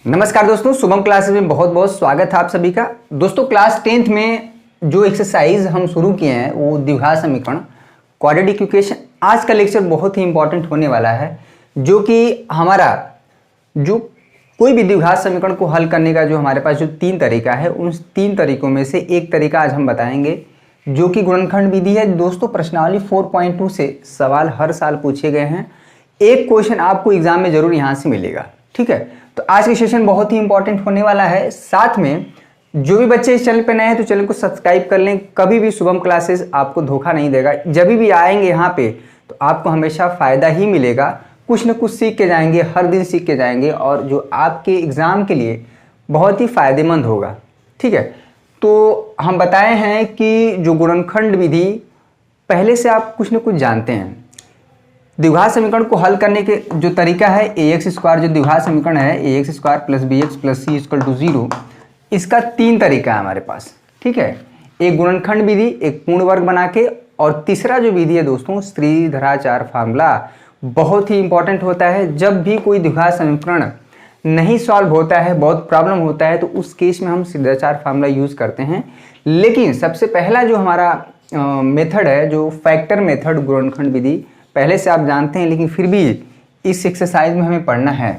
नमस्कार दोस्तों, शुभम क्लासेस में बहुत बहुत स्वागत है आप सभी का। दोस्तों क्लास 10th में जो एक्सरसाइज हम शुरू किए हैं वो द्विघात समीकरण क्वाड्रेटिक इक्वेशन। आज का लेक्चर बहुत ही इंपॉर्टेंट होने वाला है, जो कि हमारा जो कोई भी द्विघात समीकरण को हल करने का जो हमारे पास जो 3 तरीका है, उन 3 तरीकों में से एक तरीका आज हम बताएंगे जो कि गुणनखंड विधि है। दोस्तों प्रश्नावली 4.2 से सवाल हर साल पूछे गए हैं, एक क्वेश्चन आपको एग्जाम में जरूर यहाँ से मिलेगा। ठीक है, तो आज का सेशन बहुत ही इंपॉर्टेंट होने वाला है। साथ में जो भी बच्चे इस चैनल पे नए हैं तो चैनल को सब्सक्राइब कर लें। कभी भी शुभम क्लासेस आपको धोखा नहीं देगा। जब भी आएंगे यहाँ पे तो आपको हमेशा फ़ायदा ही मिलेगा, कुछ न कुछ सीख के जाएंगे, हर दिन सीख के जाएंगे, और जो आपके एग्ज़ाम के लिए बहुत ही फ़ायदेमंद होगा। ठीक है, तो हम बताए हैं कि जो गुणनखंड विधि पहले से आप कुछ न कुछ जानते हैं। द्विघात समीकरण को हल करने के जो तरीका है ax स्क्वायर, जो द्विघात समीकरण है ax square plus B X plus C equal to 0, इसका 3 तरीका है हमारे पास। ठीक है, एक गुणनखंड विधि, एक पूर्ण वर्ग बना के, और तीसरा जो विधि है दोस्तों श्रीधराचार्य फार्मूला। बहुत ही इंपॉर्टेंट होता है। जब भी कोई द्विघात समीकरण नहीं सॉल्व होता है, बहुत प्रॉब्लम होता है, तो उस केस में हम श्रीधराचार्य फार्मूला यूज़ करते हैं। लेकिन सबसे पहला जो हमारा मेथड है, जो फैक्टर मेथड गुणनखंड विधि, पहले से आप जानते हैं, लेकिन फिर भी इस एक्सरसाइज में हमें पढ़ना है।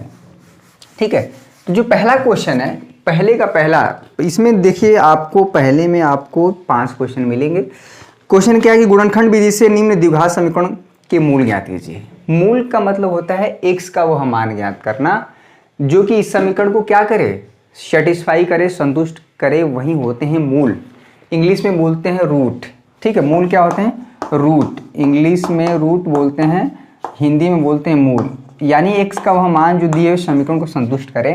ठीक है, तो जो पहला क्वेश्चन है, पहले का पहला, इसमें देखिए आपको पहले में आपको 5 क्वेश्चन मिलेंगे। क्वेश्चन क्या है कि गुणनखंड विधि से निम्न द्विघात समीकरण के मूल ज्ञात कीजिए। मूल का मतलब होता है x का वह मान ज्ञात करना जो कि इस समीकरण को क्या करे, सेटिस्फाई करे, संतुष्ट करे, वही होते हैं मूल। इंग्लिश में बोलते हैं रूट। ठीक है, मूल क्या होते हैं? रूट। इंग्लिश में रूट बोलते हैं, हिंदी में बोलते हैं मूल। यानी x का वह मान जो दिए हुए समीकरण को संतुष्ट करे।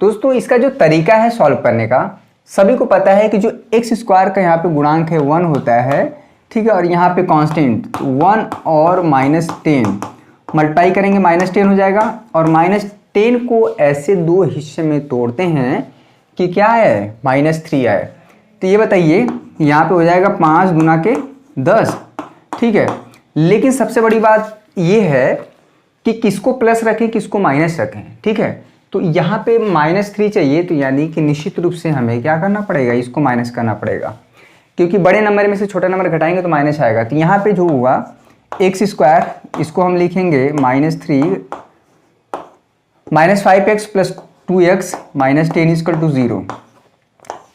दोस्तों इसका जो तरीका है सॉल्व करने का, सभी को पता है कि जो x स्क्वायर का यहाँ पे गुणांक है 1 होता है। ठीक है, और यहाँ पे कांस्टेंट 1 और -10 मल्टीप्लाई करेंगे -10 हो जाएगा, और -10 को ऐसे 2 हिस्से में तोड़ते हैं कि क्या है, -3 आए। तो ये बताइए यहाँ पे हो जाएगा 5 गुना के 10। ठीक है, लेकिन सबसे बड़ी बात ये है कि किसको प्लस रखें, किसको माइनस रखें। ठीक है, तो यहाँ पे -3 चाहिए, तो यानी कि निश्चित रूप से हमें क्या करना पड़ेगा, इसको माइनस करना पड़ेगा, क्योंकि बड़े नंबर में से छोटा नंबर घटाएंगे तो माइनस आएगा। तो यहाँ पे जो हुआ x स्क्वायर, इसको हम लिखेंगे -3 -5x plus 2x -10 equal to 0।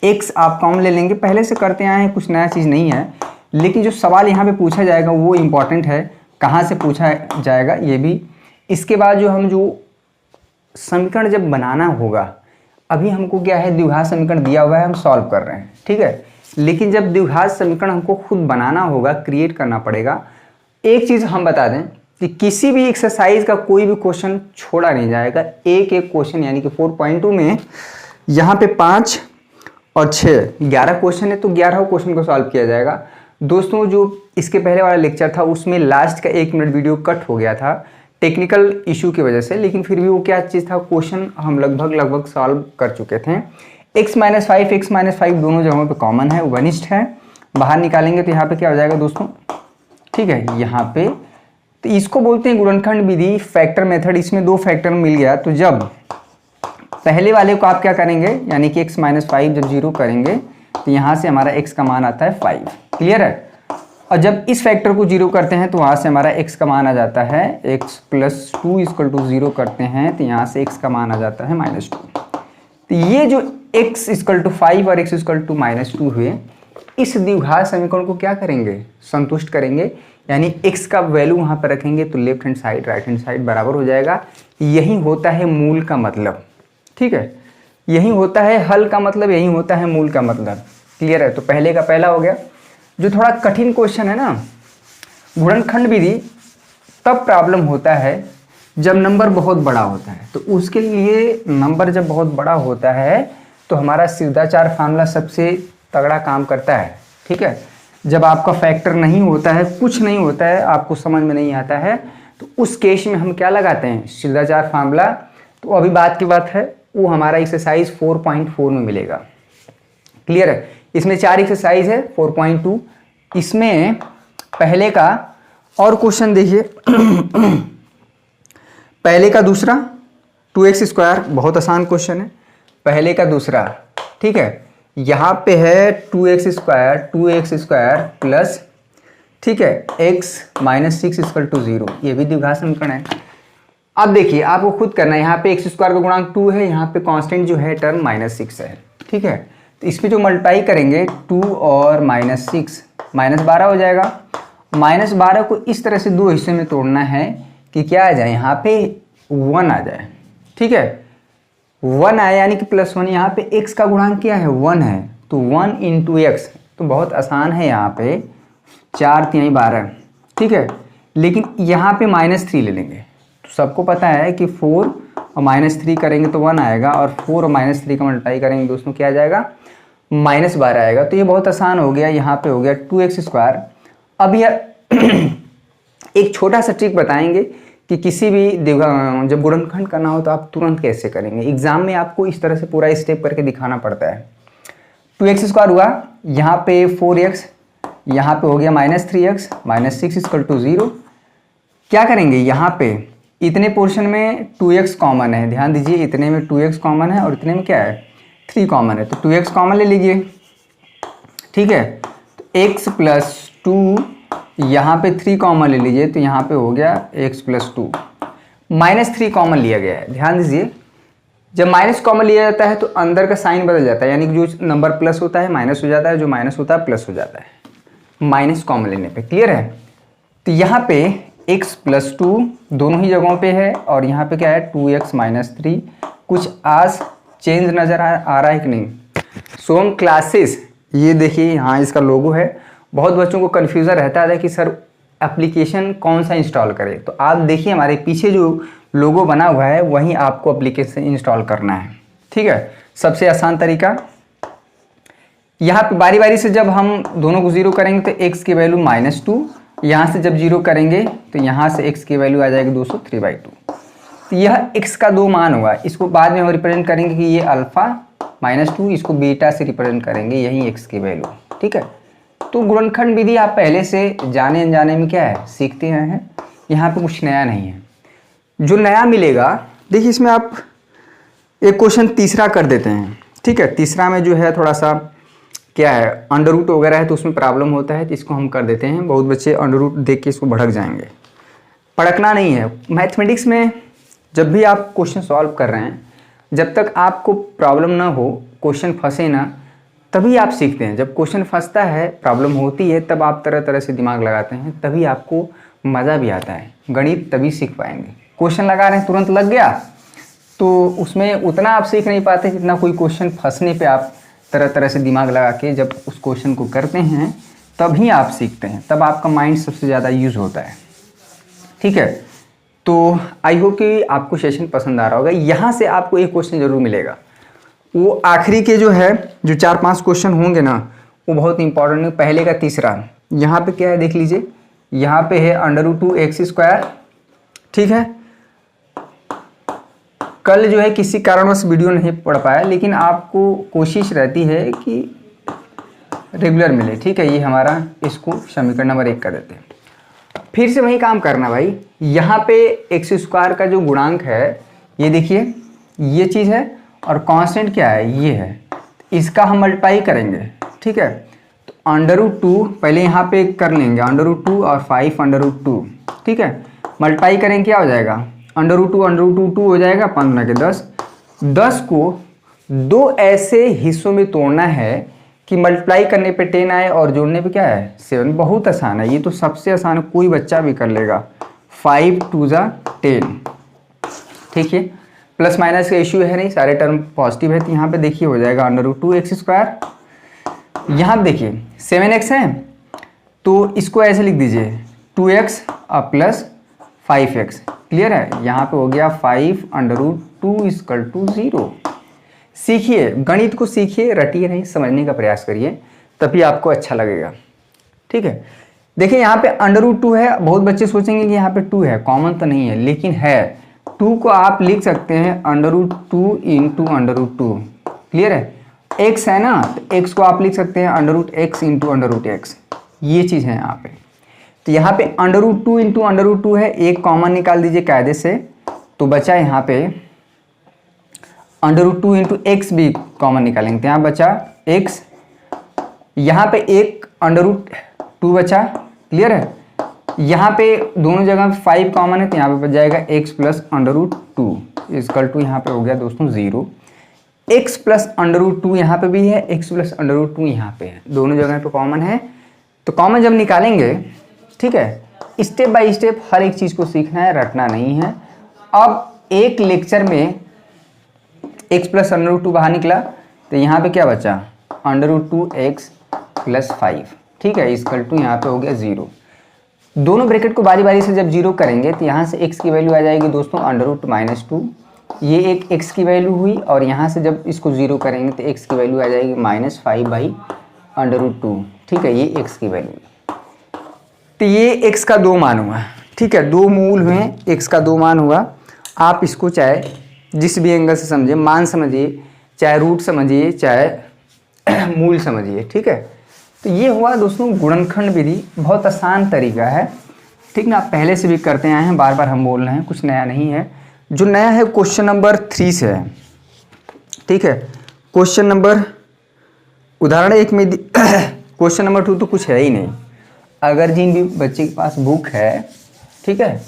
x आप कॉमन ले लेंगे, पहले से करते आए हैं, कुछ नया चीज़ नहीं है। लेकिन जो सवाल यहाँ पे पूछा जाएगा वो इम्पॉर्टेंट है, कहाँ से पूछा जाएगा ये भी। इसके बाद जो हम जो समीकरण जब बनाना होगा, अभी हमको क्या है, द्विघात समीकरण दिया हुआ है, हम सॉल्व कर रहे हैं। ठीक है, लेकिन जब द्विघात समीकरण हमको खुद बनाना होगा, क्रिएट करना पड़ेगा। एक चीज़ हम बता दें कि किसी भी एक्सरसाइज का कोई भी क्वेश्चन छोड़ा नहीं जाएगा। एक एक क्वेश्चन, यानी कि 4.2 में यहाँ पे 5 और 6 11 क्वेश्चन है, तो 11 क्वेश्चन को सॉल्व किया जाएगा। दोस्तों जो इसके पहले वाला लेक्चर था उसमें लास्ट का 1 मिनट वीडियो कट हो गया था टेक्निकल इशू की वजह से, लेकिन फिर भी वो क्या चीज़ था, क्वेश्चन हम लगभग सॉल्व कर चुके थे। x - 5 दोनों जगहों पे कॉमन है, वनिष्ठ है, बाहर निकालेंगे तो यहाँ पे क्या हो जाएगा दोस्तों। ठीक है, यहाँ पे तो इसको बोलते हैं गुणनखंड विधि, फैक्टर मेथड। इसमें 2 फैक्टर मिल गया, तो जब पहले वाले को आप क्या करेंगे, यानी कि x - 5 जब 0 करेंगे तो यहाँ से हमारा x का मान आता है 5। क्लियर है, और जब इस फैक्टर को 0 करते हैं तो वहाँ से हमारा x का मान आ जाता है, x प्लस 2 इक्वल टू 0 करते हैं तो यहाँ से x का मान आ जाता है -2। तो ये जो x इक्वल टू 5 और x इक्वल टू -2 हुए, इस द्विघात समीकरण को क्या करेंगे, संतुष्ट करेंगे। यानी x का वैल्यू वहाँ पर रखेंगे तो left hand side right hand side बराबर हो जाएगा। यही होता है मूल का मतलब। ठीक है, यही होता है हल का मतलब, यही होता है मूल का मतलब। क्लियर है, तो पहले का पहला हो गया। जो थोड़ा कठिन क्वेश्चन है ना, गुणनखंड विधि तब प्रॉब्लम होता है जब नंबर बहुत बड़ा होता है। तो उसके लिए नंबर जब बहुत बड़ा होता है तो हमारा श्रीधराचार्य फार्मूला सबसे तगड़ा काम करता है। ठीक है, जब आपका फैक्टर नहीं होता है, कुछ नहीं होता है, आपको समझ में नहीं आता है, तो उस केस में हम क्या लगाते हैं, श्रीधराचार्य फार्मूला। तो अभी बात की बात है, वो हमारा एक्सरसाइज 4.4 में मिलेगा। क्लियर है, इसमें 4 एक्सरसाइज है 4.2। इसमें पहले का और क्वेश्चन देखिए पहले का दूसरा 2x स्क्वायर बहुत आसान क्वेश्चन है, पहले का दूसरा, ठीक है। यहाँ पे है 2x स्क्वायर प्लस, ठीक है, x माइनस 6 इक्वल टू 0, ये भी द्विघात समीकरण है। अब देखिए आपको खुद करना है, यहाँ पे x स्क्वायर का गुणांक 2 है, यहाँ पे कांस्टेंट जो है टर्म -6 है, ठीक है। तो इस पे जो मल्टीप्लाई करेंगे 2 और -6 -12 हो जाएगा। -12 को इस तरह से दो हिस्से में तोड़ना है कि क्या आ जाए, यहाँ पे 1 आ जाए, ठीक है। 1 आया यानी कि +1, यहाँ पे x का गुणांक क्या है 1 है, तो 1 इंटू एक्स, तो बहुत आसान है, यहाँ पे 4 3 12, ठीक है। लेकिन यहाँ पे -3 ले लेंगे, तो सबको पता है कि 4 और -3 करेंगे तो 1 आएगा, और 4 और -3 का मल्टीप्लाई करेंगे दोस्तों क्या आ जाएगा, -12 आएगा। तो ये बहुत आसान हो गया, यहाँ पे हो गया 2x स्क्वायर। अब यह एक छोटा सा ट्रिक बताएंगे कि किसी भी जब गुणनखंड करना हो तो आप तुरंत कैसे करेंगे। एग्जाम में आपको इस तरह से पूरा स्टेप करके दिखाना पड़ता है। 2x स्क्वायर हुआ, यहाँ पे 4x, यहाँ पे हो गया -3x -6 इक्वल टू 0। क्या करेंगे, यहाँ पे इतने पोर्शन में 2x कॉमन है, ध्यान दीजिए, इतने में 2x कॉमन है और इतने में क्या है 3 कॉमन है, तो 2x कॉमन ले लीजिए, ठीक है। तो x प्लस 2, यहाँ पे 3 कॉमन ले लीजिए, तो यहाँ पे हो गया x प्लस 2, -3 कॉमन लिया गया है। ध्यान दीजिए, जब माइनस कॉमन लिया जाता है तो अंदर का साइन बदल जाता है, यानी कि जो नंबर प्लस होता है माइनस हो जाता है, जो माइनस होता है प्लस हो जाता है माइनस कॉमन लेने पे, क्लियर है। तो यहाँ पे x प्लस 2 दोनों ही जगहों पे है, और यहाँ पे क्या है 2x माइनस 3। कुछ आज चेंज नज़र आ रहा है कि नहीं। सोम क्लासेस, ये देखिए यहाँ इसका लोगो है। बहुत बच्चों को कन्फ्यूज़न रहता है कि सर एप्लीकेशन कौन सा इंस्टॉल करें, तो आप देखिए हमारे पीछे जो लोगो बना हुआ है वहीं आपको एप्लीकेशन इंस्टॉल करना है, ठीक है। सबसे आसान तरीका, यहाँ पे बारी बारी से जब हम दोनों को 0 करेंगे तो x की वैल्यू -2, यहाँ से जब 0 करेंगे तो यहाँ से x की वैल्यू आ जाएगी 203/2। तो यह x का 2 मान हुआ, इसको बाद में हम रिप्रेजेंट करेंगे कि ये अल्फ़ा -2, इसको बीटा से रिप्रेजेंट करेंगे, यही x की वैल्यू, ठीक है। तो गुणनखंड विधि आप पहले से जाने अनजाने में क्या है सीखते हैं, यहाँ पे कुछ नया नहीं है। जो नया मिलेगा, देखिए इसमें आप एक क्वेश्चन तीसरा कर देते हैं, ठीक है। तीसरा में जो है थोड़ा सा क्या है अंडर रूट वगैरह है, तो उसमें प्रॉब्लम होता है, तो इसको हम कर देते हैं। बहुत बच्चे अंडर रूट देख के इसको भड़क जाएंगे, भड़कना नहीं है। मैथमेटिक्स में जब भी आप क्वेश्चन सॉल्व कर रहे हैं, जब तक आपको प्रॉब्लम ना हो, क्वेश्चन फंसे ना, तभी आप सीखते हैं। जब क्वेश्चन फंसता है, प्रॉब्लम होती है, तब आप तरह तरह से दिमाग लगाते हैं, तभी आपको मज़ा भी आता है। गणित तभी सीख पाएंगे। क्वेश्चन लगा रहे हैं तुरंत लग गया, तो उसमें उतना आप सीख नहीं पाते जितना कोई क्वेश्चन फंसने पे आप तरह तरह से दिमाग लगा के जब उस क्वेश्चन को करते हैं, तभी आप सीखते हैं, तब आपका माइंड सबसे ज़्यादा यूज़ होता है, ठीक है। तो आई होप कि आपको सेशन पसंद आ रहा होगा। यहाँ से आपको एक क्वेश्चन जरूर मिलेगा, वो आखिरी के जो है जो 4-5 क्वेश्चन होंगे ना, वो बहुत इंपॉर्टेंट है। पहले का तीसरा, यहाँ पे क्या है देख लीजिए, यहाँ पे है √2x स्क्वायर, ठीक है। कल जो है किसी कारणवश वीडियो नहीं पढ़ पाया, लेकिन आपको कोशिश रहती है कि रेगुलर मिले, ठीक है। ये हमारा, इसको समीकरण नंबर 1 कर देते हैं। फिर से वही काम करना भाई, यहाँ पे x स्क्वायर का जो गुणांक है, ये देखिए ये चीज़ है, और कांस्टेंट क्या है ये है, इसका हम मल्टीप्लाई करेंगे, ठीक है। तो √2 पहले यहाँ पे कर लेंगे, √2 और 5√2, ठीक है। मल्टीप्लाई करेंगे क्या हो जाएगा, √2 हो जाएगा, 5 के 10। 10 को 2 ऐसे हिस्सों में तोड़ना है कि मल्टीप्लाई करने पे 10 आए और जोड़ने पे क्या है 7। बहुत आसान है, ये तो सबसे आसान है, कोई बच्चा भी कर लेगा। 5 2 10, ठीक है। प्लस माइनस का इश्यू है नहीं, सारे टर्म पॉजिटिव है, तो यहाँ पे देखिए हो जाएगा √2x स्क्वायर। यहाँ देखिए 7x है, तो इसको ऐसे लिख दीजिए 2x और प्लस 5x, क्लियर है। यहाँ पे हो गया 5√2 = 0। सीखिए, गणित को सीखिए, रटिए नहीं, समझने का प्रयास करिए, तभी आपको अच्छा लगेगा, ठीक है। देखिए यहाँ पे √2 है, बहुत बच्चे सोचेंगे कि यहाँ पे 2 है, कॉमन तो नहीं है, लेकिन है। 2 को आप लिख सकते हैं √2 × √2, क्लियर है। x है ना, तो x को आप लिख सकते हैं √x × √x, ये चीज़ है यहाँ पे। तो यहाँ पे √2 × √2 है, एक कॉमन निकाल दीजिए कायदे से, तो बचा यहाँ पे √2 इंटू एक्स भी कॉमन निकालेंगे, तो यहाँ बचा x, यहाँ पे एक √2 बचा, क्लियर है। यहाँ पे दोनों जगह 5 कॉमन है, तो यहाँ पे बच जाएगा x प्लस √2 इजकल टू यहाँ पे हो गया दोस्तों 0। x प्लस √2 यहाँ पे भी है, x प्लस √2 यहाँ पे है, दोनों जगह पे कॉमन है। तो कॉमन जब निकालेंगे, ठीक है, स्टेप बाय स्टेप हर एक चीज़ को सीखना है, रटना नहीं है। अब एक लेक्चर में x प्लस √2 बाहर निकला, तो यहाँ पे क्या बचा √2x प्लस 5, ठीक है, इजकल टू यहाँ पे हो गया 0। दोनों ब्रैकेट को बारी बारी से जब 0 करेंगे तो यहाँ से x की वैल्यू आ जाएगी दोस्तों √2, ये एक x की वैल्यू हुई, और यहाँ से जब इसको 0 करेंगे तो x की वैल्यू आ जाएगी -5/√2, ठीक है, ये x की वैल्यू। तो ये x का 2 मान हुआ, ठीक है, 2 मूल हुए, x का 2 मान हुआ। आप इसको चाहे जिस भी एंगल से समझिए, मान समझिए, चाहे रूट समझिए, चाहे मूल समझिए, ठीक है। तो ये हुआ दोस्तों गुणनखंड विधि, बहुत आसान तरीका है, ठीक ना, पहले से भी करते आए हैं, बार बार हम बोल रहे हैं, कुछ नया नहीं है। जो नया है क्वेश्चन नंबर 3 से है, ठीक है। क्वेश्चन नंबर उदाहरण 1 में क्वेश्चन नंबर 2 तो कुछ है ही नहीं। अगर जिन भी बच्चे के पास बुक है, ठीक है,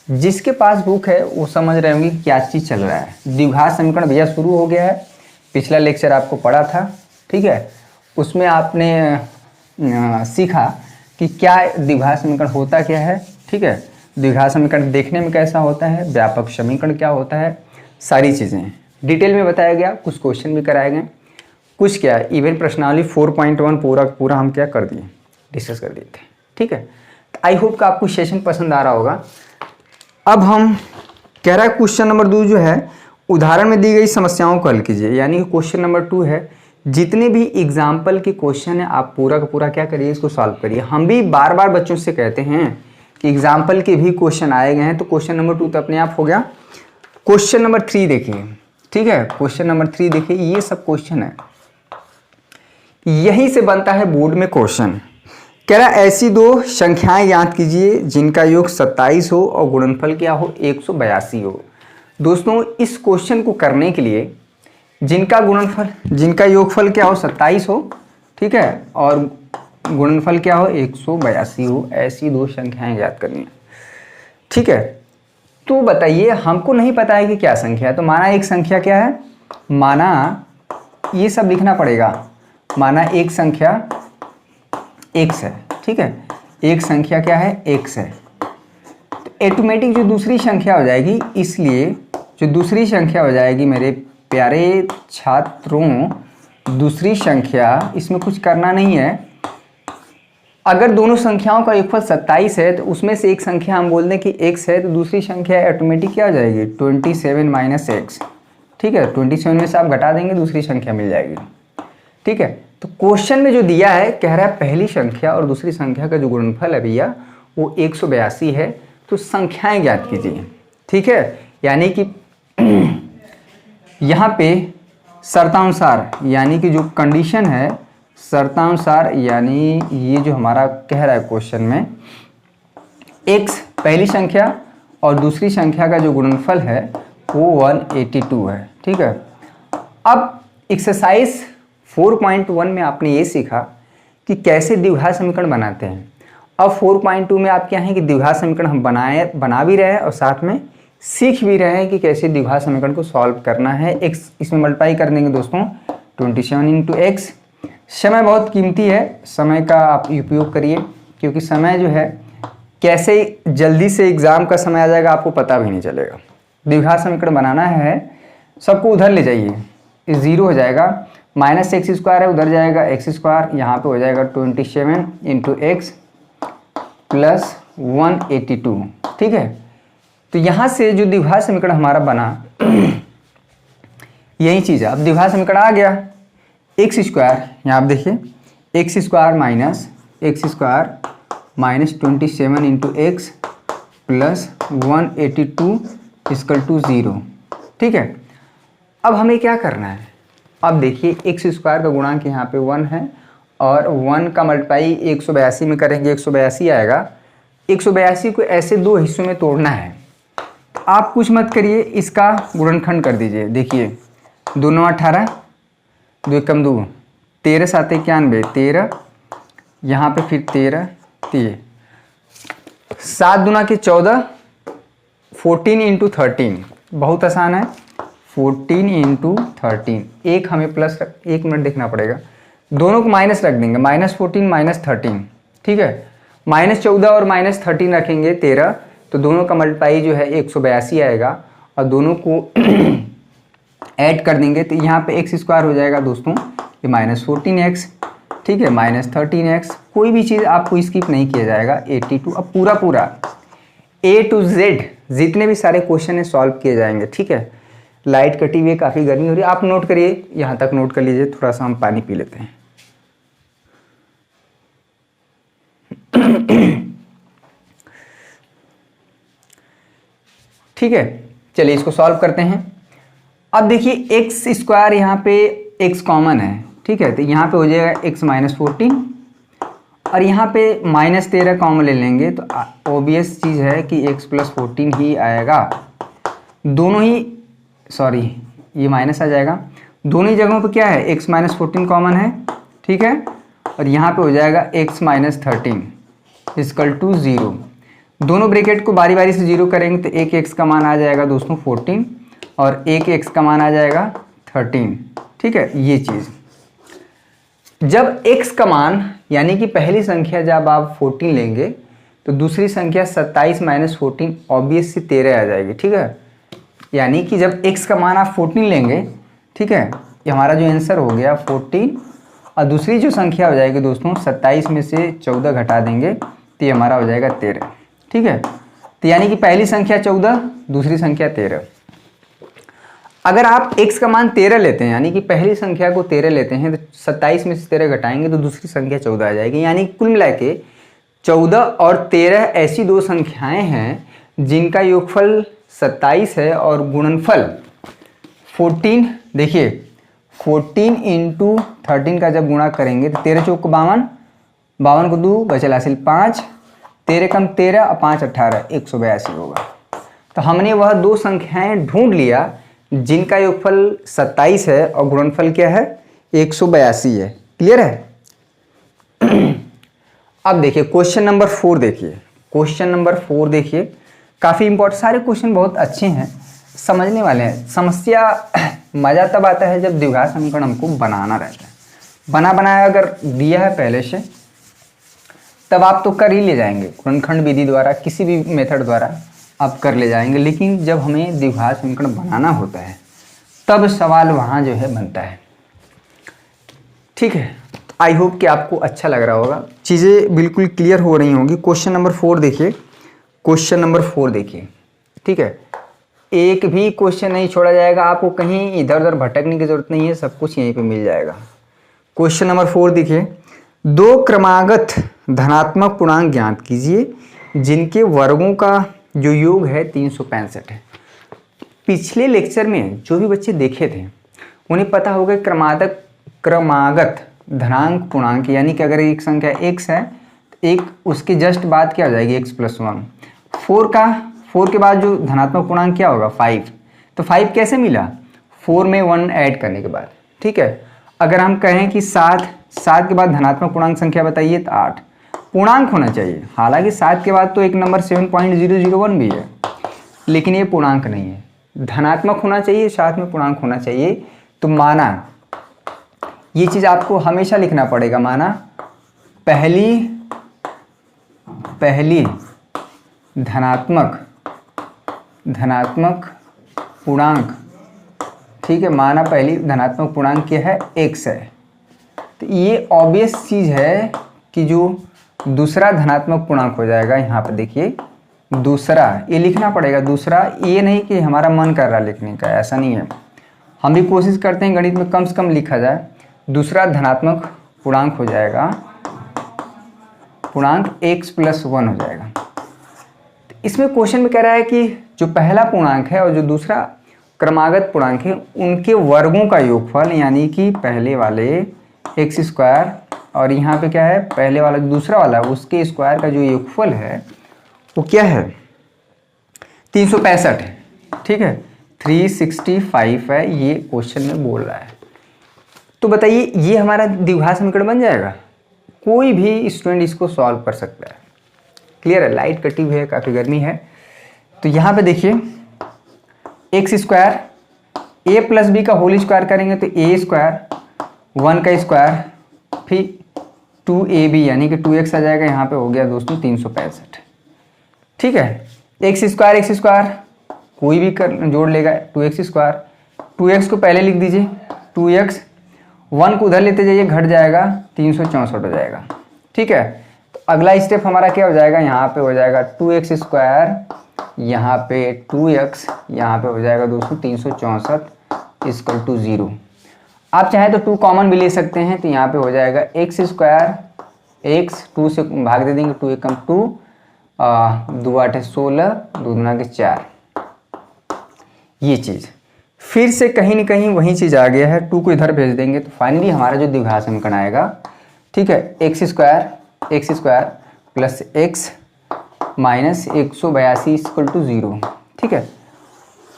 जिसके पास बुक है वो समझ रहे होंगे कि क्या चीज़ चल रहा है। द्विघात समीकरण भैया शुरू हो गया है, पिछला लेक्चर आपको पढ़ा था, ठीक है, उसमें आपने सीखा कि क्या द्विघात समीकरण होता क्या है, ठीक है, द्विघात समीकरण देखने में कैसा होता है, व्यापक समीकरण क्या होता है, सारी चीज़ें डिटेल में बताया गया, कुछ क्वेश्चन भी कराए गए, कुछ क्या इवन प्रश्नावली 4.1 पूरा हम क्या कर दिए, डिस्कस कर दिए थे, ठीक है। तो आई होप कि आपको सेशन पसंद आ रहा होगा। अब हम कह रहा है क्वेश्चन नंबर 2 जो है, उदाहरण में दी गई समस्याओं को हल कीजिए, यानी कि क्वेश्चन नंबर 2 है, जितने भी एग्जाम्पल के क्वेश्चन है आप पूरा का पूरा क्या करिए, इसको सॉल्व करिए। हम भी बार बार बच्चों से कहते हैं कि एग्जाम्पल के भी क्वेश्चन आए गए हैं, तो क्वेश्चन नंबर 2 तो अपने आप हो गया। क्वेश्चन नंबर 3 देखिए, ठीक है, क्वेश्चन नंबर 3 देखिए, ये सब क्वेश्चन है, यहीं से बनता है बोर्ड में क्वेश्चन। कह रहा ऐसी 2 संख्याएं याद कीजिए जिनका योग 27 हो और गुणनफल क्या हो 182 हो। दोस्तों इस क्वेश्चन को करने के लिए जिनका योगफल क्या हो 27 हो, ठीक है, और गुणनफल क्या हो 182 हो, ऐसी 2 संख्याएं याद करनी है, ठीक है। तो बताइए, हमको नहीं पता है कि क्या संख्या है, तो माना एक संख्या क्या है, माना ये सब लिखना पड़ेगा, माना एक संख्या x है, ठीक है, एक संख्या क्या है x है, तो ऑटोमेटिक जो दूसरी संख्या हो जाएगी, इसलिए जो दूसरी संख्या हो जाएगी मेरे प्यारे छात्रों, दूसरी संख्या, इसमें कुछ करना नहीं है। अगर दोनों संख्याओं का योगफल 27 है तो उसमें से एक संख्या हम बोल दें कि x है, तो दूसरी संख्या ऑटोमेटिक क्या हो जाएगी 27 - x, ठीक है, 27 में से आप घटा देंगे, दूसरी संख्या मिल जाएगी, ठीक है। तो क्वेश्चन में जो दिया है, कह रहा है पहली संख्या और दूसरी संख्या का जो गुणनफल है भैया वो 182 है, तो संख्याएं ज्ञात कीजिए, ठीक है। यानी कि यहाँ पे शर्तानुसार, यानी कि जो कंडीशन है शर्तानुसार, यानी ये जो हमारा कह रहा है क्वेश्चन में, x पहली संख्या और दूसरी संख्या का जो गुणनफल है वो 182 है, ठीक है। अब एक्सरसाइज 4.1 में आपने ये सीखा कि कैसे द्विघात समीकरण बनाते हैं। अब 4.2 में आप क्या है कि द्विघात समीकरण हम बना भी रहे हैं और साथ में सीख भी रहे हैं कि कैसे द्विघात समीकरण को सॉल्व करना है। x इसमें मल्टीप्लाई कर देंगे दोस्तों 27 × x। समय बहुत कीमती है, समय का आप उपयोग करिए, क्योंकि समय जो है कैसे जल्दी से एग्ज़ाम का समय आ जाएगा आपको पता भी नहीं चलेगा। द्विघात समीकरण बनाना है, सबको उधर ले जाइए, 0 हो जाएगा, -x² है उधर जाएगा x², यहाँ पे हो जाएगा 27 × x प्लस 182, ठीक है। तो यहाँ से जो द्विघात समीकरण हमारा बना यही चीज़ है। अब द्विघात समीकरण आ गया, x², यहाँ आप देखिए x² - 27 × x प्लस 182 = 0, ठीक है। अब हमें क्या करना है, अब देखिए x² का गुणांक यहाँ पे 1 है और 1 का मल्टीप्लाई 182 में करेंगे, 182 आएगा। 182 को ऐसे 2 हिस्सों में तोड़ना है, तो आप कुछ मत करिए, इसका गुणनखंड कर दीजिए। देखिए 2 9 18, 2 कम 2 13 7 91 13, यहाँ पे फिर 13 3 7 दूना के 14, 14 इंटू 13 बहुत आसान है। 14 इंटू 13, एक हमें प्लस 1 मिनट देखना पड़ेगा, दोनों को माइनस रख देंगे, -14 -13, ठीक है। -14 और -13 रखेंगे 13, तो दोनों का मल्टीप्लाई जो है 182 आएगा, और दोनों को ऐड कर देंगे तो यहाँ पे x स्क्वायर हो जाएगा दोस्तों, ये -14x, ठीक है, -13x। कोई भी चीज़ आपको स्किप नहीं किया जाएगा। 82, अब पूरा A to Z जितने भी सारे क्वेश्चन है सॉल्व किए जाएंगे, ठीक है। लाइट कटी हुई है, काफ़ी गर्मी हो रही है, आप नोट करिए, यहाँ तक नोट कर लीजिए, थोड़ा सा हम पानी पी लेते हैं। ठीक है, चलिए इसको सॉल्व करते हैं। अब देखिए एक्स स्क्वायर, यहाँ पे x कॉमन है, ठीक है, तो यहाँ पे हो जाएगा x -14, और यहाँ पे -13 कॉमन ले लेंगे तो ऑब्वियस चीज़ है कि x + 14 ही आएगा। दोनों ही, सॉरी ये माइनस आ जाएगा, दोनों ही जगहों पे क्या है, x -14 कॉमन है, ठीक है, और यहाँ पे हो जाएगा x -13 = 0। दोनों ब्रैकेट को बारी बारी से 0 करेंगे तो एक x का मान आ जाएगा दोस्तों 14, और एक x का मान आ जाएगा 13, ठीक है। ये चीज़ जब x का मान, यानी कि पहली संख्या जब आप 14 लेंगे तो दूसरी संख्या 27 - 14 ऑब्वियस से 13 आ जाएगी, ठीक है। यानी कि जब x का मान आप 14 लेंगे, ठीक है, ये हमारा जो आंसर हो गया 14, और दूसरी जो संख्या हो जाएगी दोस्तों 27 में से 14 घटा देंगे तो ये हमारा हो जाएगा 13, ठीक है। तो यानी कि पहली संख्या 14, दूसरी संख्या 13। अगर आप x का मान 13 लेते हैं, यानी कि पहली संख्या को 13 लेते हैं, तो 27 में से 13 घटाएंगे तो दूसरी संख्या 14 आ जाएगी। यानी कुल मिला के 14 और 13 ऐसी दो संख्याएं हैं जिनका योगफल 27 है और गुणनफल 14। देखिए 14 इंटू 13 का जब गुणा करेंगे तो 13 चौक 52, 52 को 2 बचल हासिल 5, 13 कम 13 और 5 18, 182 होगा। तो हमने वह दो संख्याएं ढूंढ लिया जिनका योगफल 27 है और गुणनफल क्या है, 182 है। क्लियर है। अब देखिए क्वेश्चन नंबर 4 देखिए, क्वेश्चन नंबर 4 देखिए, काफ़ी इंपॉर्टेंट, सारे क्वेश्चन बहुत अच्छे हैं, समझने वाले हैं। समस्या मज़ा तब आता है जब द्विघात समीकरण हमको बनाना रहता है। बनाया अगर दिया है पहले से तब आप तो कर ही ले जाएंगे, गुणनखंड विधि द्वारा, किसी भी मेथड द्वारा आप कर ले जाएंगे। लेकिन जब हमें द्विघात समीकरण बनाना होता है तब सवाल वहाँ जो है बनता है, ठीक है। आई होप कि आपको अच्छा लग रहा होगा, चीज़ें बिल्कुल क्लियर हो रही होंगी। क्वेश्चन नंबर 4 देखिए, क्वेश्चन नंबर 4 देखिए, ठीक है। एक भी क्वेश्चन नहीं छोड़ा जाएगा, आपको कहीं इधर उधर भटकने की जरूरत नहीं है, सब कुछ यहीं पे मिल जाएगा। क्वेश्चन नंबर 4 देखिए, दो क्रमागत धनात्मक पूर्णांक ज्ञात कीजिए जिनके वर्गों का जो योग है 365 है। पिछले लेक्चर में जो भी बच्चे देखे थे उन्हें पता होगा क्रमागत धनात्मक पूर्णांक, यानी कि अगर एक संख्या x है तो एक उसके जस्ट बाद क्या हो जाएगी, x + 1। 4 के बाद जो धनात्मक पूर्णांक क्या होगा, 5। तो 5 कैसे मिला, 4 में 1 ऐड करने के बाद, ठीक है। अगर हम कहें कि 7 के बाद धनात्मक पूर्णांक संख्या बताइए तो 8 पूर्णांक होना चाहिए। हालांकि 7 के बाद तो एक नंबर 7.001 भी है, लेकिन ये पूर्णांक नहीं है, धनात्मक होना चाहिए, साथ में पूर्णांक होना चाहिए। तो माना, ये चीज़ आपको हमेशा लिखना पड़ेगा, माना पहली धनात्मक पूर्णांक, ठीक है, माना पहली धनात्मक पूर्णांक क्या है, x है। तो ये ऑब्वियस चीज़ है कि जो दूसरा धनात्मक पूर्णांक हो जाएगा, यहाँ पर देखिए दूसरा, ये लिखना पड़ेगा दूसरा, ये नहीं कि हमारा मन कर रहा लिखने का, ऐसा नहीं है। हम भी कोशिश करते हैं गणित में कम से कम लिखा जाए। दूसरा धनात्मक पूर्णांक हो जाएगा, पूर्णांक x + 1 हो जाएगा। तो इसमें क्वेश्चन में कह रहा है कि जो पहला पूर्णांक है और जो दूसरा क्रमागत पूर्णांक है उनके वर्गों का योगफल, यानी कि पहले वाले x² और यहाँ पे क्या है, पहले वाला दूसरा वाला उसके स्क्वायर का जो योगफल है वो क्या है, 365 है, ठीक है। 365 है, ये क्वेश्चन में बोल रहा है। तो बताइए ये हमारा द्विघात समीकरण बन जाएगा, कोई भी स्टूडेंट इसको सॉल्व कर सकता है। क्लियर है, लाइट कटी हुई है, काफ़ी गर्मी है। तो यहाँ पे देखिए एक्स स्क्वायर ए प्लस बी का होल स्क्वायर करेंगे तो ए स्क्वायर 1 का स्क्वायर फिर 2ab यानी कि 2x आ जाएगा। यहाँ पे हो गया दोस्तों 365। ठीक है, एक्स स्क्वायर कोई भी कर जोड़ लेगा 2x स्क्वायर, 2x को पहले लिख दीजिए 2x, 1 को उधर लेते जाइए घट जाएगा 364 हो जाएगा। ठीक है, तो अगला स्टेप हमारा क्या हो जाएगा, यहाँ पे हो जाएगा 2x स्क्वायर, यहाँ पे 2x, यहाँ पे हो जाएगा दोस्तों 364 इक्वल टू 0। आप चाहे तो 2 कॉमन भी ले सकते हैं, तो यहाँ पे हो जाएगा एक्स स्क्वायर, एक्स 2 से भाग दे देंगे, 2 एकम 2, 2 8 16, 2 दूना के 4। ये चीज़ फिर से कहीं ना कहीं वही चीज़ आ गया है, 2 को इधर भेज देंगे तो फाइनली हमारा जो द्विघात समीकरण आएगा, ठीक है, X square plus X minus 182 equal to 0। ठीक है,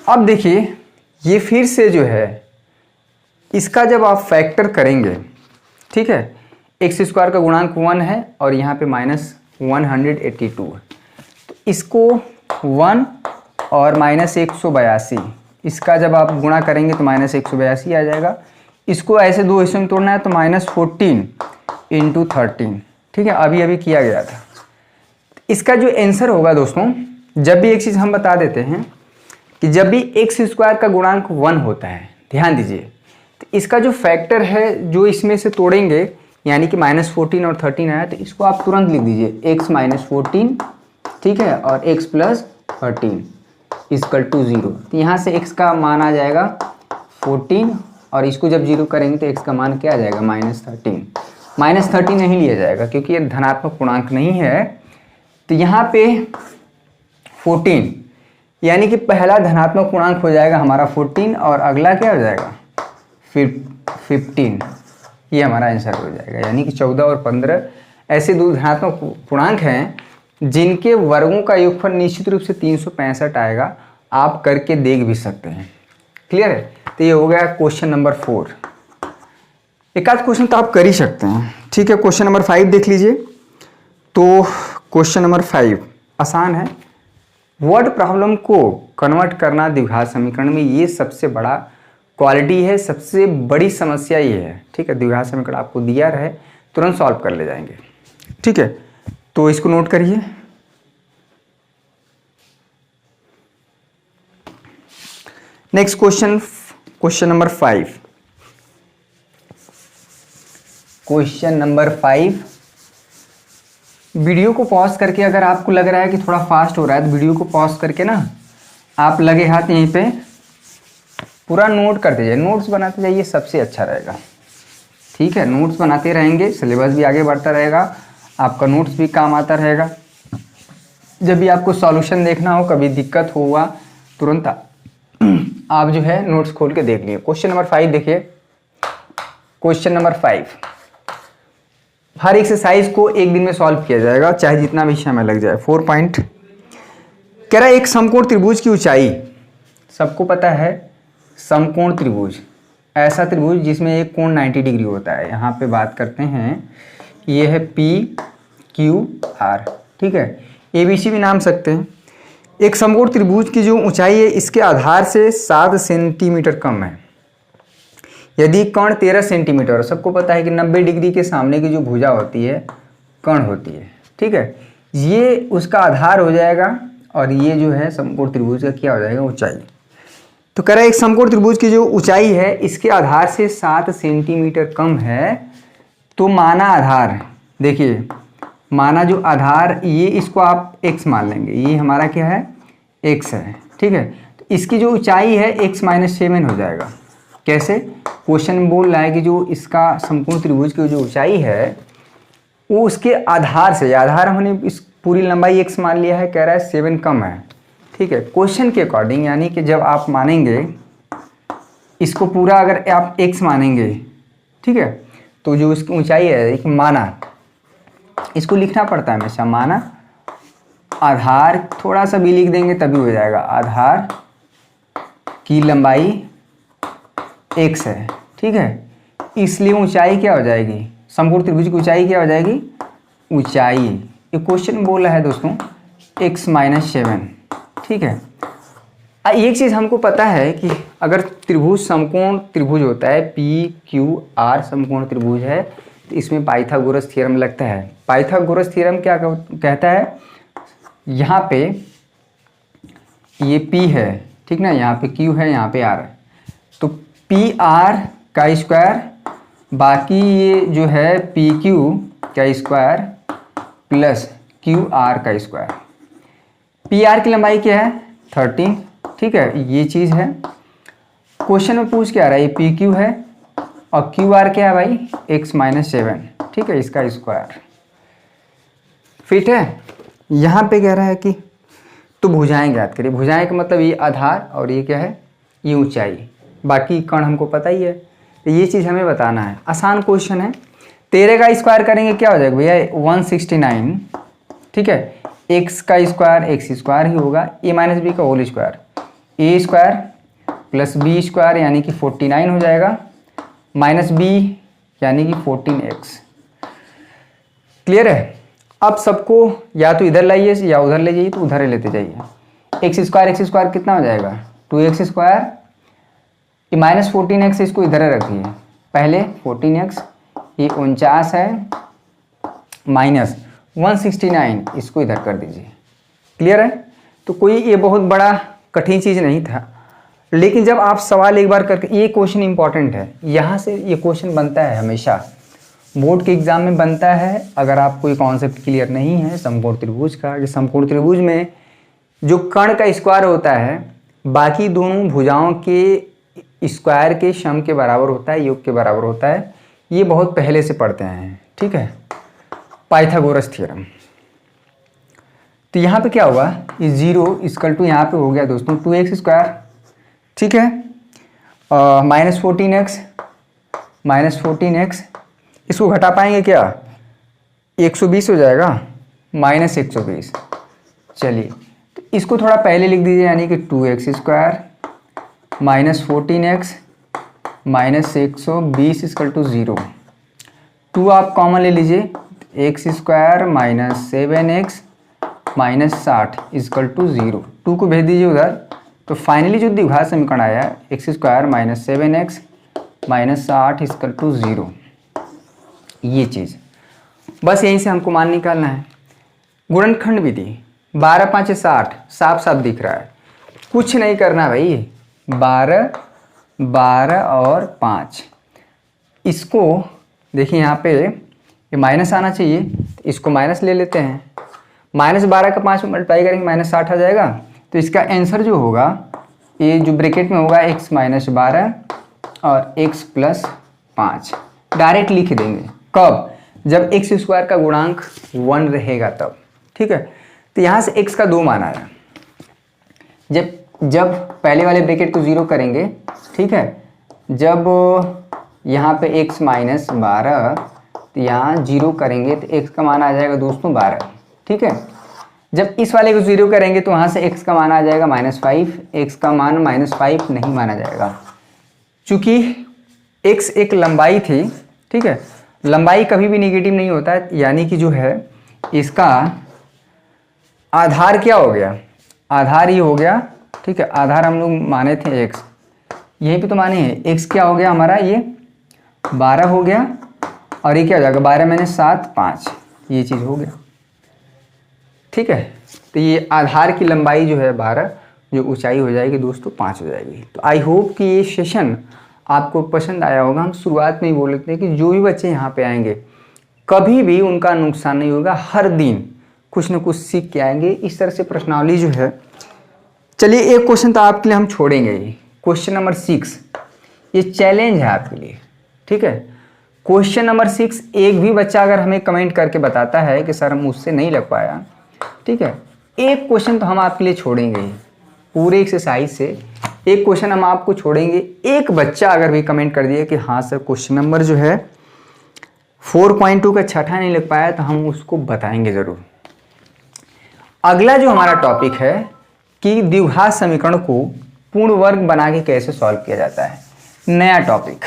अब देखिए ये फिर से जो है इसका जब आप फैक्टर करेंगे, ठीक है, एक्स स्क्वायर का गुणांक 1 है और यहाँ पे माइनस 182 है, तो इसको 1 और माइनस 182 इसका जब आप गुणा करेंगे तो माइनस 182 आ जाएगा। इसको ऐसे दो हिस्सों में तोड़ना है तो माइनस 14 इंटू 13। ठीक है, अभी अभी किया गया था। इसका जो आंसर होगा दोस्तों, जब भी एक चीज़ हम बता देते हैं कि जब भी एक्स स्क्वायर का गुणांक 1 होता है, ध्यान दीजिए, तो इसका जो फैक्टर है जो इसमें से तोड़ेंगे यानी कि माइनस 14 और 13 आया, तो इसको आप तुरंत लिख दीजिए एक्स माइनस 14, ठीक है, और एक्स प्लस 13 इक्वल टू 0। तो यहाँ से x का मान आ जाएगा 14 और इसको जब 0 करेंगे तो x का मान क्या आ जाएगा, -13। -13 नहीं लिया जाएगा क्योंकि ये धनात्मक पूर्णांक नहीं है। तो यहाँ पे 14 यानी कि पहला धनात्मक पूर्णांक हो जाएगा हमारा 14 और अगला क्या हो जाएगा फिर 15। ये हमारा आंसर हो जाएगा, यानी कि 14 और 15 ऐसे दो धनात्मक पूर्णांक हैं जिनके वर्गों का योगफल निश्चित रूप से 365 आएगा। आप करके देख भी सकते हैं। क्लियर है, तो ये हो गया क्वेश्चन नंबर 4। एक आध क्वेश्चन तो आप कर ही सकते हैं। ठीक है, क्वेश्चन नंबर 5 देख लीजिए। तो क्वेश्चन नंबर 5 आसान है, वर्ड प्रॉब्लम को कन्वर्ट करना द्विघात समीकरण में, ये सबसे बड़ा क्वालिटी है, सबसे बड़ी समस्या ये है। ठीक है, द्विघात समीकरण आपको दिया रहे तुरंत सॉल्व कर ले जाएंगे। ठीक है, तो इसको नोट करिए। Next question, question number 5। Question number 5, video को पॉज करके अगर आपको लग रहा है कि थोड़ा फास्ट हो रहा है तो वीडियो को पॉज करके ना आप लगे हाथ यहीं पे पूरा नोट करते जाइए, नोट्स बनाते जाइए, सबसे अच्छा रहेगा। ठीक है, नोट्स बनाते रहेंगे, सिलेबस भी आगे बढ़ता रहेगा, आपका नोट्स भी काम आता रहेगा। जब भी आपको सॉल्यूशन देखना हो, कभी दिक्कत हुआ, तुरंत आप जो है नोट्स खोल के देख लिए। क्वेश्चन नंबर 5 देखिए। क्वेश्चन नंबर 5, हर एक्सरसाइज को एक दिन में सॉल्व किया जाएगा, चाहे जितना भी समय लग जाए। 4 पॉइंट कह रहा है, एक समकोण त्रिभुज की ऊंचाई, सबको पता है समकोण त्रिभुज, ऐसा त्रिभुज जिसमें एक कोण 90 डिग्री होता है। यहाँ पे बात करते हैं, ये है PQR। ठीक है, ABC भी नाम सकते हैं। एक समकोण त्रिभुज की जो ऊंचाई है इसके आधार से 7 सेंटीमीटर कम है। यदि कर्ण 13 सेंटीमीटर, सबको पता है कि 90 डिग्री के सामने की जो भुजा होती है कर्ण होती है। ठीक है, ये उसका आधार हो जाएगा और ये जो है समकोण त्रिभुज का क्या हो जाएगा, ऊंचाई। तो कह रहा है एक समकोण त्रिभुज की जो ऊंचाई है इसके आधार से 7 सेंटीमीटर कम है, तो माना आधार, देखिए माना जो आधार, ये इसको आप x मान लेंगे, ये हमारा क्या है x है। ठीक है, तो इसकी जो ऊंचाई है x - 7 हो जाएगा। कैसे, क्वेश्चन में बोल रहा है कि जो इसका समकोण त्रिभुज की जो ऊंचाई है वो उसके आधार से, आधार हमने इस पूरी लंबाई x मान लिया है, कह रहा है 7 कम है। ठीक है, क्वेश्चन के अकॉर्डिंग, यानी कि जब आप मानेंगे इसको पूरा, अगर आप x मानेंगे, ठीक है, तो जो इसकी ऊंचाई है एक माना, इसको लिखना पड़ता है हमेशा, माना आधार, थोड़ा सा भी लिख देंगे तभी हो जाएगा, आधार की लंबाई x है, ठीक है। इसलिए ऊंचाई क्या हो जाएगी, समकोण त्रिभुज की ऊंचाई क्या हो जाएगी, ऊंचाई, ये क्वेश्चन बोल रहा है दोस्तों x - 7, ठीक है। एक चीज़ हमको पता है कि अगर त्रिभुज समकोण त्रिभुज होता है, PQR समकोण त्रिभुज है, तो इसमें पाइथागोरस थ्योरम लगता है। पाइथागोरस थ्योरम क्या कहता है, यहाँ पे ये P है, ठीक ना, यहाँ पे Q है, यहाँ पे R है, तो PR का स्क्वायर बाकी ये जो है PQ का स्क्वायर प्लस QR का स्क्वायर। PR की लंबाई क्या है 13, ठीक है, ये चीज़ है। क्वेश्चन में पूछ क्या रहा है, ये PQ है और QR क्या है भाई, x - 7, ठीक है, इसका स्क्वायर। फिट है। यहाँ पे कह रहा है कि तो भुजाएं ज्ञात करिए। भुजाएं का मतलब ये आधार और ये क्या है, ये ऊंचाई, बाकी कण हमको पता ही है, तो ये चीज़ हमें बताना है। आसान क्वेश्चन है। 13 का स्क्वायर करेंगे क्या हो जाएगा भैया 169, ठीक है। x का स्क्वायर x स्क्वायर ही होगा, a - b का whole square, a square plus b square यानी कि 49 हो जाएगा, माइनस b यानी कि 14x। क्लियर है। अब सबको या तो इधर लाइए या उधर ले जाइए, तो उधर ही लेते जाइए। x स्क्वायर कितना हो जाएगा 2x स्क्वायर, ये माइनस 14x, इसको इधर रखिए, पहले 14x, ये 49 है, माइनस 169, इसको इधर कर दीजिए। क्लियर है। तो कोई ये बहुत बड़ा कठिन चीज़ नहीं था, लेकिन जब आप सवाल एक बार करके, ये क्वेश्चन इंपॉर्टेंट है, यहाँ से ये क्वेश्चन बनता है, हमेशा बोर्ड के एग्जाम में बनता है। अगर आपको ये कॉन्सेप्ट क्लियर नहीं है समकोण त्रिभुज का, कि समकोण त्रिभुज में जो कर्ण का स्क्वायर होता है बाकी दोनों भुजाओं के स्क्वायर के सम के बराबर होता है, योग के बराबर होता है, ये बहुत पहले से पढ़ते हैं, ठीक है, पाइथागोरस थ्योरम। तो यहाँ पे क्या हुआ, ये 0 इक्वल टू यहाँ पे हो गया दोस्तों 2x स्क्वायर, ठीक है, माइनस 14x, इसको घटा पाएंगे क्या, 120 हो जाएगा, माइनस 120। चलिए तो इसको थोड़ा पहले लिख दीजिए, यानी कि 2x square minus 14x minus 120 equal to 0। 2 आप कॉमन ले लीजिए, x square minus 7x minus 60 equal to 0। 2 को भेज दीजिए उधर, तो फाइनली जो द्विघात समीकरण आया x square minus 7x minus 60 equal to 0। ये चीज़ बस यहीं से हमको मान निकालना है। गुणनखंड विधि 12 5 60, साफ साफ दिख रहा है, कुछ नहीं करना भाई, 12 12 और 5, इसको देखिए यहाँ पे ये माइनस आना चाहिए, तो इसको माइनस ले लेते हैं, माइनस 12 का 5 में मल्टीप्लाई करेंगे माइनस 60 आ जाएगा। तो इसका आंसर जो होगा, ये जो ब्रैकेट में होगा x - 12 और x प्लस 5 डायरेक्ट लिख देंगे। कब, जब x स्क्वायर का गुणांक 1 रहेगा तब, ठीक है। तो यहाँ से x का 2 मान आया, जब पहले वाले ब्रैकेट को 0 करेंगे, ठीक है, जब यहाँ पे x - 12, तो यहाँ 0 करेंगे तो x का मान आ जाएगा दोस्तों 12, ठीक है। जब इस वाले को 0 करेंगे तो वहाँ से x का मान आ जाएगा -5, x का मान -5 नहीं माना जाएगा, चूँकि x एक लंबाई थी, ठीक है, लंबाई कभी भी नेगेटिव नहीं होता है, यानी कि जो है इसका आधार क्या हो गया, आधार ये हो गया, ठीक है, आधार हम लोग माने थे x, यहीं पे तो माने हैं, x क्या हो गया हमारा, ये 12 हो गया, और ये क्या हो जाएगा 12 मैंने 7 5, ये चीज़ हो गया, ठीक है। तो ये आधार की लंबाई जो है 12, जो ऊंचाई हो जाएगी दोस्तों 5 हो जाएगी। तो आई होप कि ये सेशन आपको पसंद आया होगा। हम शुरुआत में ही बोल लेते हैं कि जो भी बच्चे यहाँ पे आएंगे कभी भी उनका नुकसान नहीं होगा, हर दिन कुछ न कुछ सीख के आएंगे। इस तरह से प्रश्नावली जो है, चलिए एक क्वेश्चन तो आपके लिए हम छोड़ेंगे ही, क्वेश्चन नंबर 6, ये चैलेंज है आपके लिए, ठीक है। क्वेश्चन नंबर 6 एक भी बच्चा अगर हमें कमेंट करके बताता है कि सर मुझसे नहीं लग पाया, ठीक है, एक क्वेश्चन तो हम आपके लिए छोड़ेंगे ही, पूरे एक्सरसाइज से एक क्वेश्चन हम आपको छोड़ेंगे। एक बच्चा अगर भी कमेंट कर दिया कि हाँ सर क्वेश्चन नंबर जो है 4.2 का छठा नहीं लग पाया, तो हम उसको बताएंगे ज़रूर। अगला जो हमारा टॉपिक है कि द्विघात समीकरण को पूर्ण वर्ग बना के कैसे सॉल्व किया जाता है। नया टॉपिक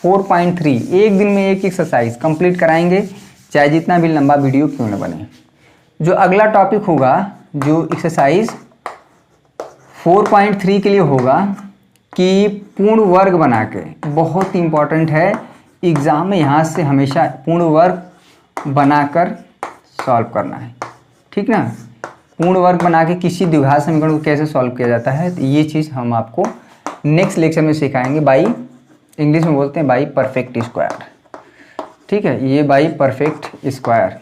4.3, एक दिन में एक एक्सरसाइज कंप्लीट कराएंगे, चाहे जितना भी लंबा वीडियो क्यों न बने। जो अगला टॉपिक होगा, जो एक्सरसाइज 4.3 के लिए होगा कि पूर्ण वर्ग बना के, बहुत इंपॉर्टेंट है एग्जाम में, यहाँ से हमेशा पूर्ण वर्ग बनाकर सॉल्व करना है, ठीक ना। पूर्ण वर्ग बना के किसी द्विघात समीकरण को कैसे सॉल्व किया जाता है, तो ये चीज़ हम आपको नेक्स्ट लेक्चर में सिखाएंगे, बाई इंग्लिश में बोलते हैं बाई परफेक्ट स्क्वायर, ठीक है, ये बाई परफेक्ट स्क्वायर।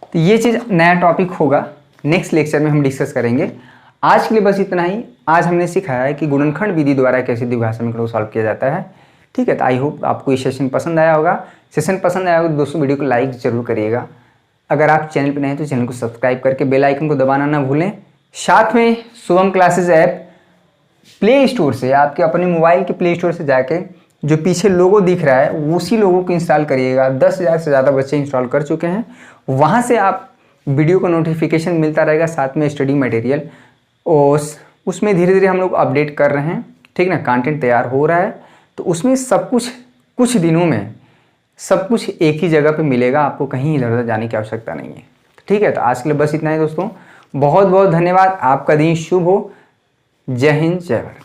तो ये चीज़ नया टॉपिक होगा, नेक्स्ट लेक्चर में हम डिस्कस करेंगे। आज के लिए बस इतना ही। आज हमने सिखाया है कि गुणनखंड विधि द्वारा कैसे द्विघात समीकरण को सॉल्व किया जाता है, ठीक है। तो आई होप आपको ये सेशन पसंद आया होगा। सेशन पसंद आया होगा तो दोस्तों वीडियो को लाइक जरूर करिएगा। अगर आप चैनल पर नए हैं तो चैनल को सब्सक्राइब करके बेल आइकन को दबाना ना भूलें। साथ में Shubham classes app play store से, आपके अपने मोबाइल के प्ले स्टोर से जाके जो पीछे लोगो दिख रहा है उसी लोगो को इंस्टॉल करिएगा। 10,000 से ज़्यादा बच्चे इंस्टॉल कर चुके हैं। वहाँ से आप वीडियो को नोटिफिकेशन मिलता रहेगा, साथ में स्टडी मटेरियल, और उसमें धीरे धीरे हम लोग अपडेट कर रहे हैं, ठीक ना। कंटेंट तैयार हो रहा है, तो उसमें सब कुछ दिनों में सब कुछ एक ही जगह पे मिलेगा, आपको कहीं इधर उधर जाने की आवश्यकता नहीं है, ठीक है। तो आज के लिए बस इतना ही दोस्तों, बहुत बहुत धन्यवाद। आपका दिन शुभ हो। जय हिंद, जय भारत।